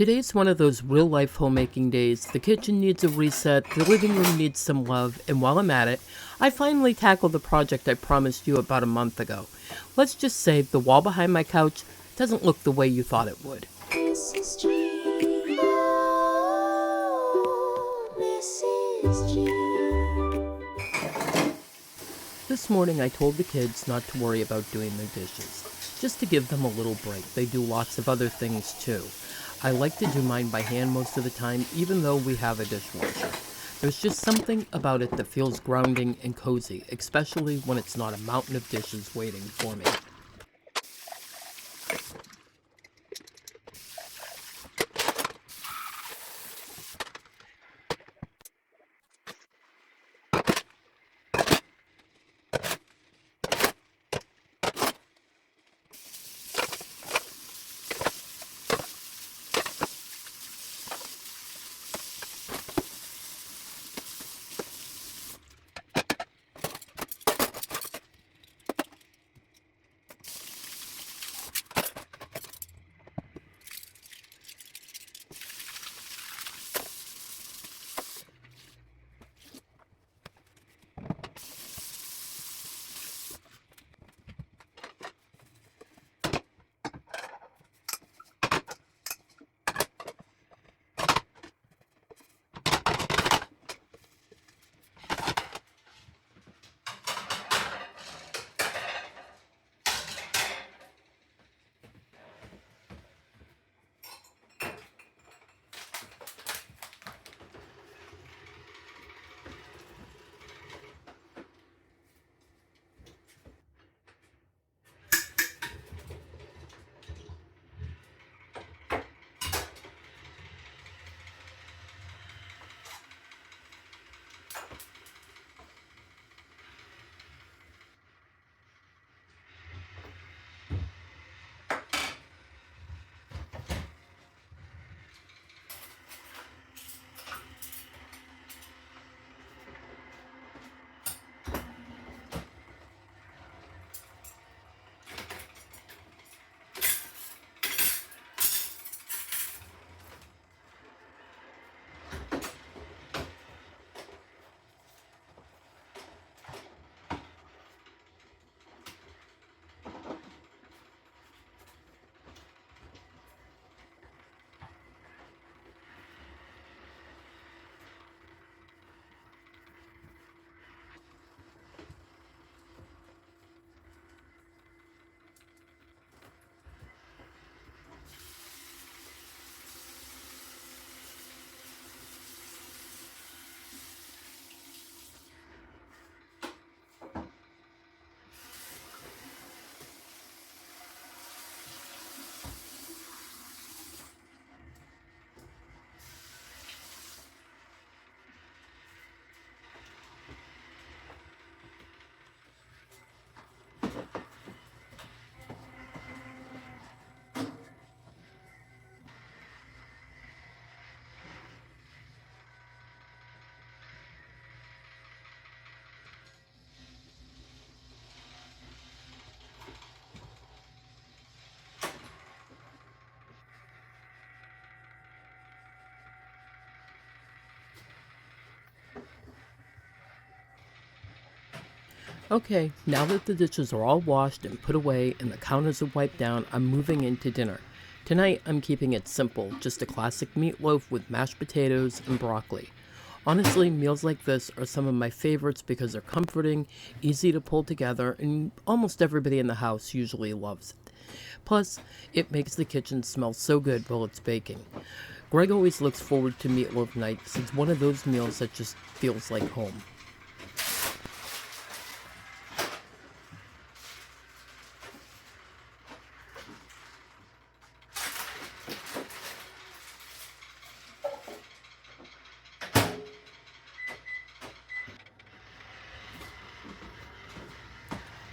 Today's one of those real-life homemaking days. The kitchen needs a reset, the living room needs some love, and while I'm at it, I finally tackled the project I promised you about a month ago. Let's just say the wall behind my couch doesn't look the way you thought it would. This is G. Oh, this is G. This morning I told the kids not to worry about doing their dishes, just to give them a little break. They do lots of other things too. I like to do mine by hand most of the time, even though we have a dishwasher. There's just something about it that feels grounding and cozy, especially when it's not a mountain of dishes waiting for me. Okay, now that the dishes are all washed and put away and the counters are wiped down, I'm moving into dinner. Tonight, I'm keeping it simple, just a classic meatloaf with mashed potatoes and broccoli. Honestly, meals like this are some of my favorites because they're comforting, easy to pull together, and almost everybody in the house usually loves it. Plus, it makes the kitchen smell so good while it's baking. Greg always looks forward to meatloaf night because it's one of those meals that just feels like home.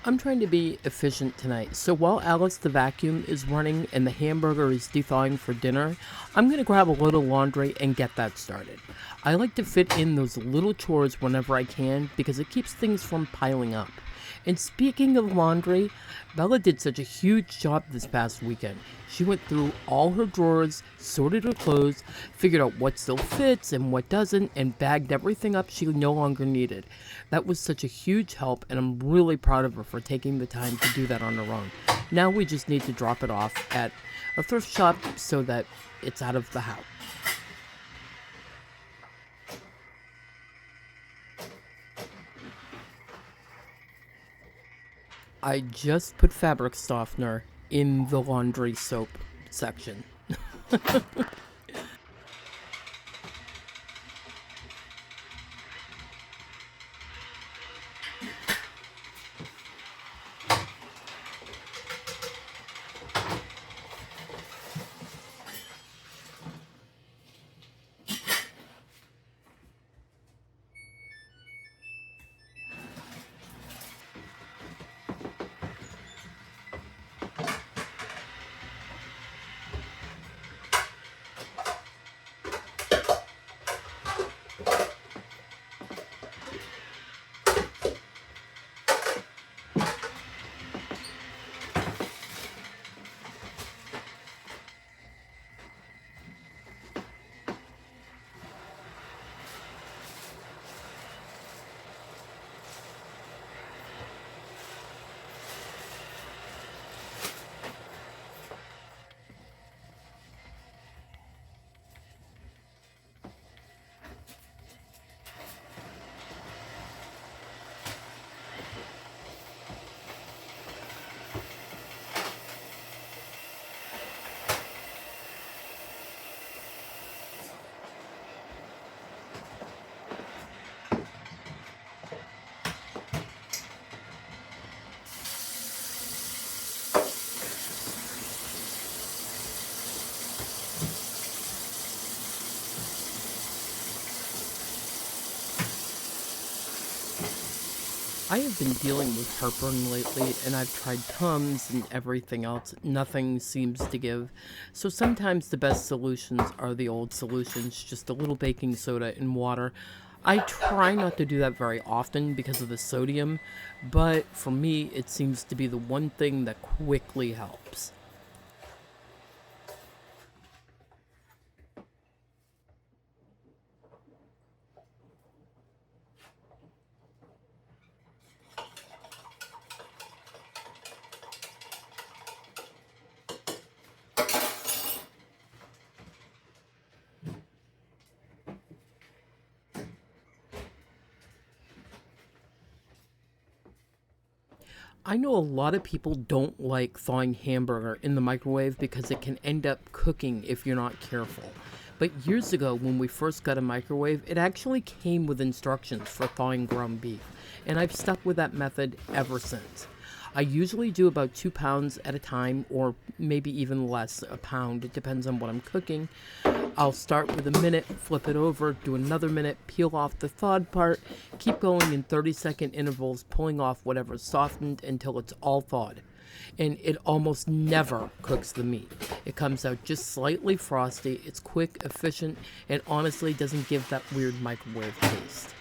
I'm trying to be efficient tonight, so while Alice the vacuum is running and the hamburger is thawing for dinner, I'm going to grab a load of laundry and get that started. I like to fit in those little chores whenever I can because it keeps things from piling up. And speaking of laundry, Bella did such a huge job this past weekend. She went through all her drawers, sorted her clothes, figured out what still fits and what doesn't, and bagged everything up she no longer needed. That was such a huge help, and I'm really proud of her for taking the time to do that on her own. Now we just need to drop it off at a thrift shop so that it's out of the house. I just put fabric softener in the laundry soap section. I have been dealing with heartburn lately, and I've tried Tums and everything else. Nothing seems to give. So sometimes the best solutions are the old solutions, just a little baking soda and water. I try not to do that very often because of the sodium, but for me, it seems to be the one thing that quickly helps. I know a lot of people don't like thawing hamburger in the microwave because it can end up cooking if you're not careful. But years ago, when we first got a microwave, it actually came with instructions for thawing ground beef, and I've stuck with that method ever since. I usually do about 2 pounds at a time, or maybe even less, a pound. It depends on what I'm cooking. I'll start with a minute, flip it over, do another minute, peel off the thawed part, keep going in 30-second intervals, pulling off whatever's softened until it's all thawed. And it almost never cooks the meat. It comes out just slightly frosty, it's quick, efficient, and honestly doesn't give that weird microwave taste.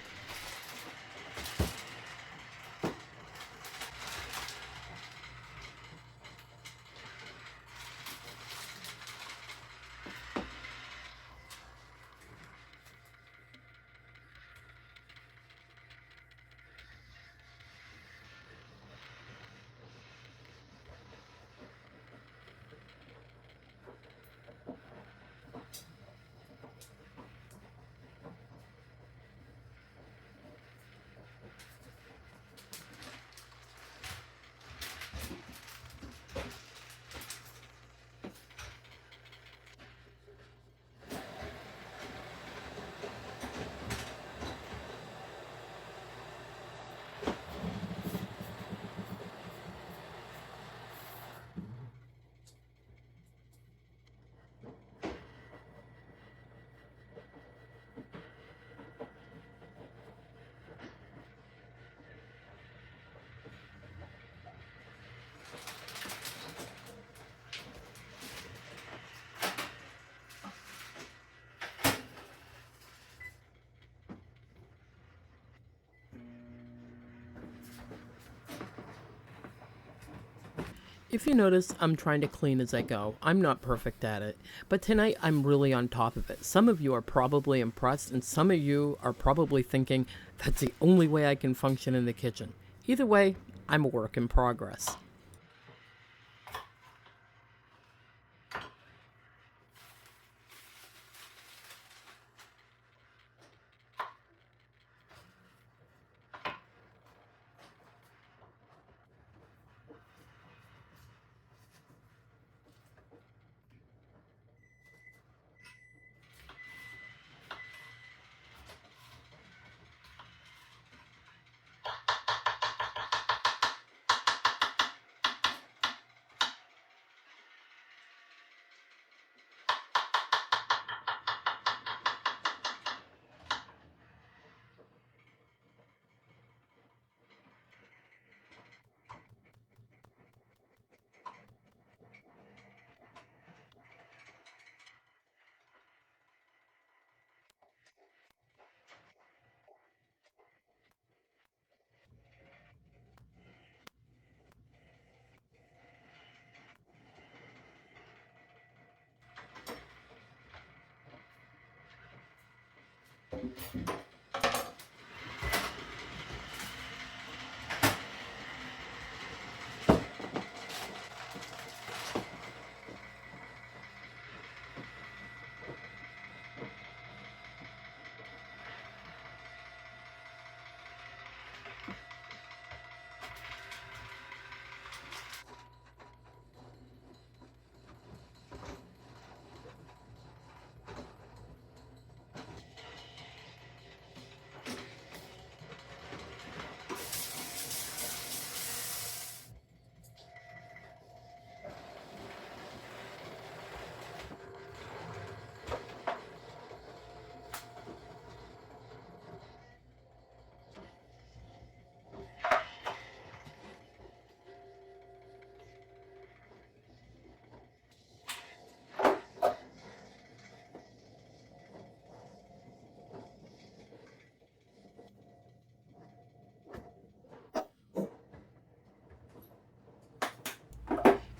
If you notice, I'm trying to clean as I go. I'm not perfect at it, but tonight I'm really on top of it. Some of you are probably impressed, and some of you are probably thinking that's the only way I can function in the kitchen. Either way, I'm a work in progress.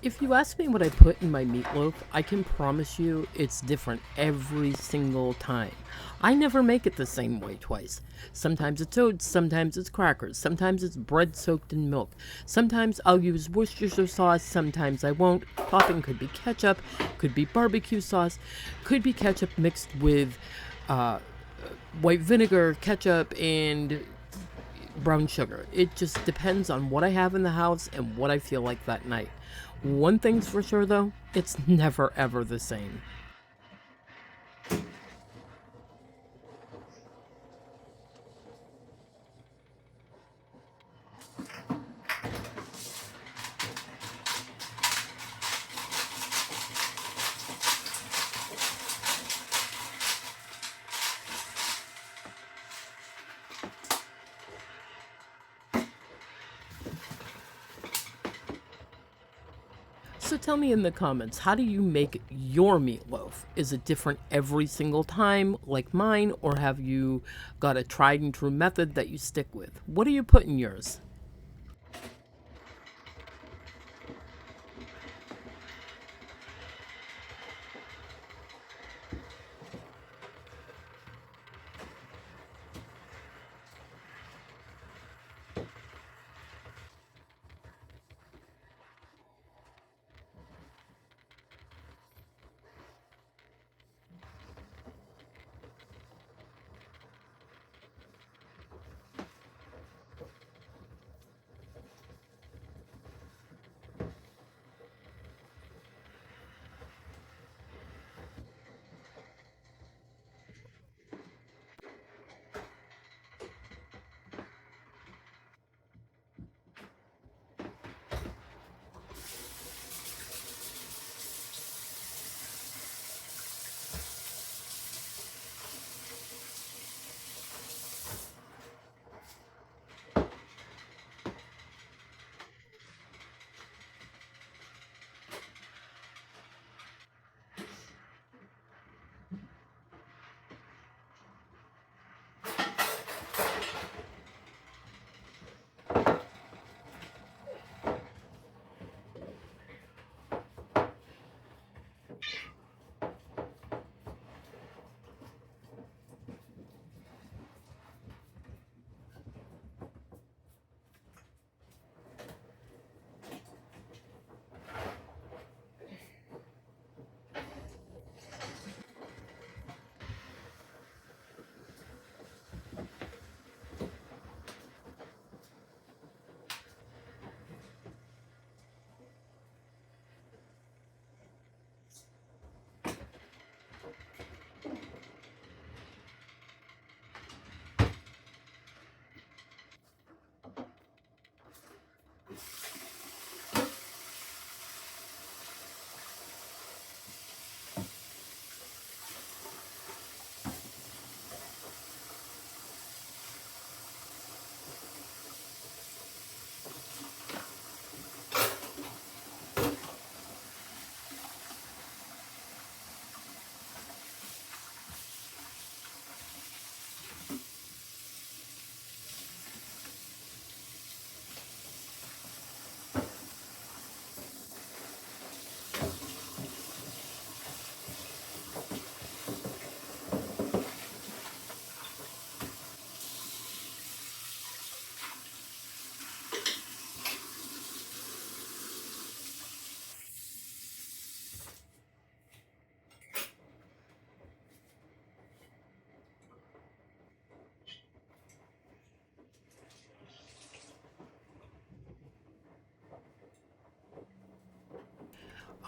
If you ask me what I put in my meatloaf, I can promise you it's different every single time. I never make it the same way twice. Sometimes it's oats, sometimes it's crackers, sometimes it's bread soaked in milk. Sometimes I'll use Worcestershire sauce, sometimes I won't. Topping could be ketchup, could be barbecue sauce, could be ketchup mixed with white vinegar, ketchup, and brown sugar. It just depends on what I have in the house and what I feel like that night. One thing's for sure though, it's never ever the same. So tell me in the comments, how do you make your meatloaf? Is it different every single time like mine, or have you got a tried and true method that you stick with? What do you put in yours?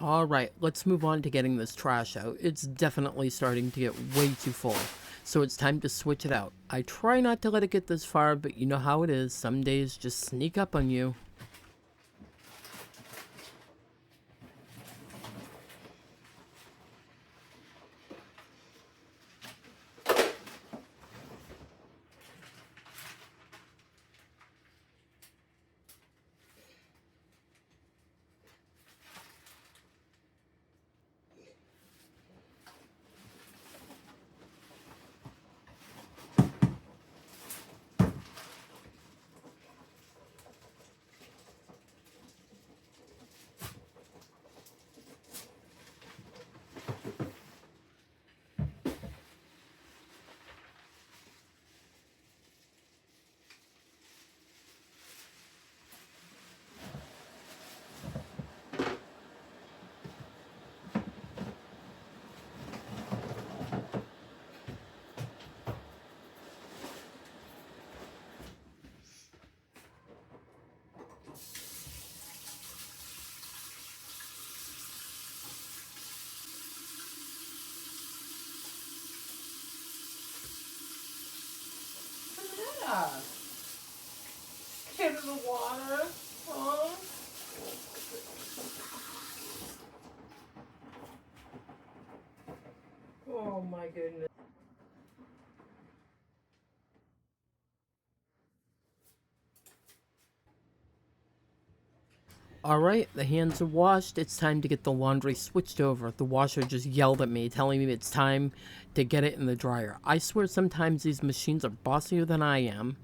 Alright, let's move on to getting this trash out. It's definitely starting to get way too full. So it's time to switch it out. I try not to let it get this far, but you know how it is. Some days just sneak up on you. Get in the water. Huh? Oh my goodness. Alright, the hands are washed. It's time to get the laundry switched over. The washer just yelled at me, telling me it's time to get it in the dryer. I swear sometimes these machines are bossier than I am.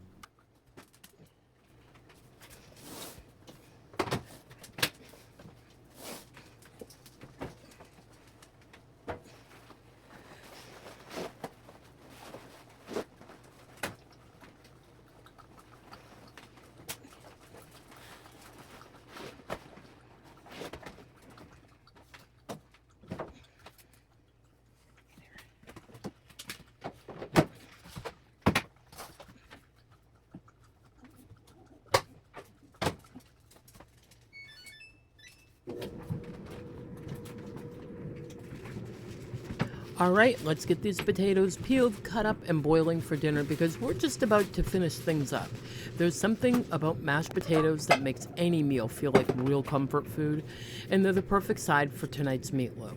Alright, let's get these potatoes peeled, cut up, and boiling for dinner because we're just about to finish things up. There's something about mashed potatoes that makes any meal feel like real comfort food, and they're the perfect side for tonight's meatloaf.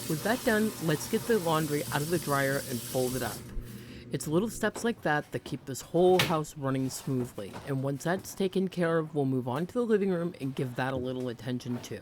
With that done, let's get the laundry out of the dryer and fold it up. It's little steps like that that keep this whole house running smoothly, and once that's taken care of, we'll move on to the living room and give that a little attention too.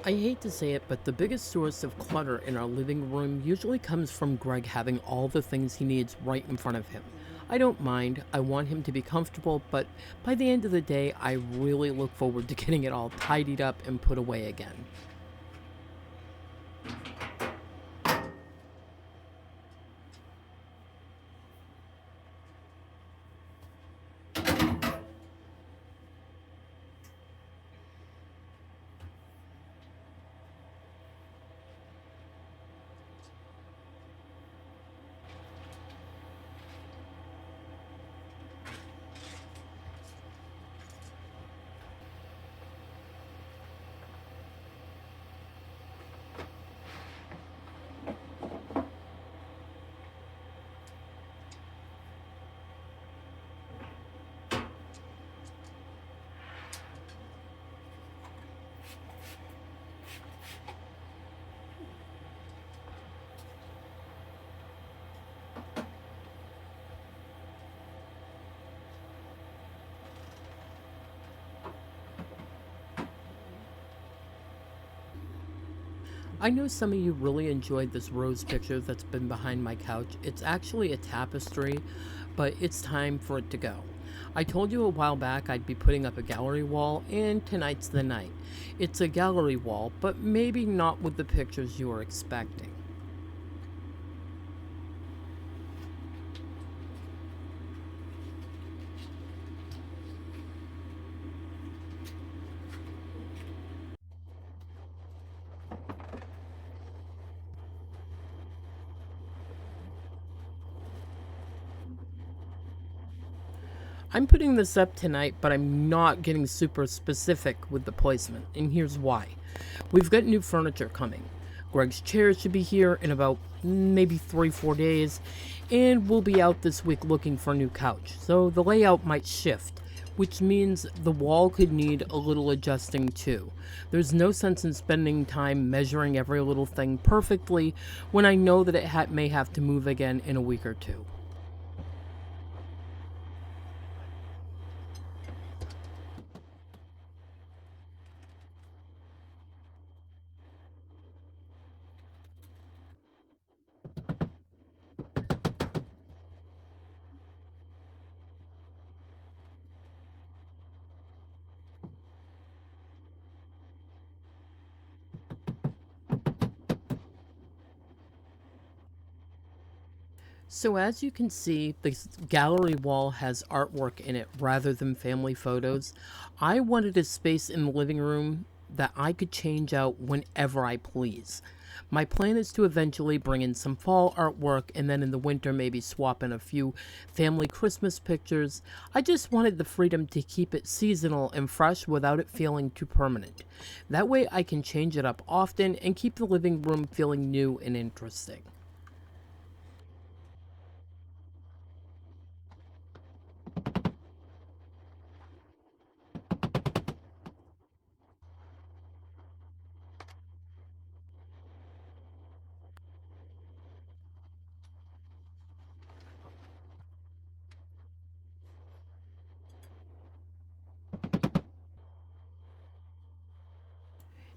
I hate to say it, but the biggest source of clutter in our living room usually comes from Greg having all the things he needs right in front of him. I don't mind, I want him to be comfortable, but by the end of the day, I really look forward to getting it all tidied up and put away again. I know some of you really enjoyed this rose picture that's been behind my couch. It's actually a tapestry, but it's time for it to go. I told you a while back I'd be putting up a gallery wall, and tonight's the night. It's a gallery wall, but maybe not with the pictures you were expecting. I'm putting this up tonight, but I'm not getting super specific with the placement, and here's why. We've got new furniture coming. Greg's chairs should be here in about maybe 3-4 days, and we'll be out this week looking for a new couch, so the layout might shift, which means the wall could need a little adjusting too. There's no sense in spending time measuring every little thing perfectly when I know that it may have to move again in a week or two. So as you can see, the gallery wall has artwork in it rather than family photos. I wanted a space in the living room that I could change out whenever I please. My plan is to eventually bring in some fall artwork and then in the winter maybe swap in a few family Christmas pictures. I just wanted the freedom to keep it seasonal and fresh without it feeling too permanent. That way I can change it up often and keep the living room feeling new and interesting.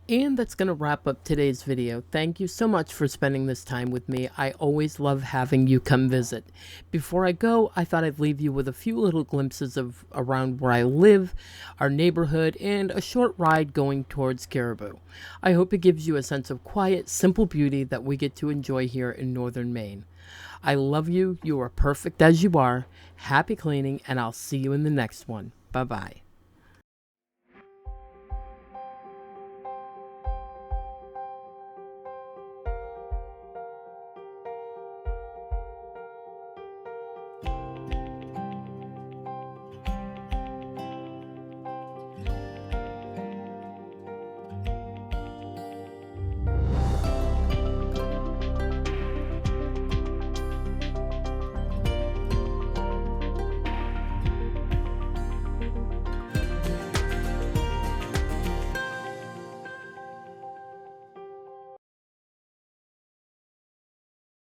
And that's going to wrap up today's video. Thank you so much for spending this time with me. I always love having you come visit. Before I go, I thought I'd leave you with a few little glimpses of around where I live, our neighborhood, and a short ride going towards Caribou. I hope it gives you a sense of quiet, simple beauty that we get to enjoy here in northern Maine. I love you. You are perfect as you are. Happy cleaning, and I'll see you in the next one. Bye-bye.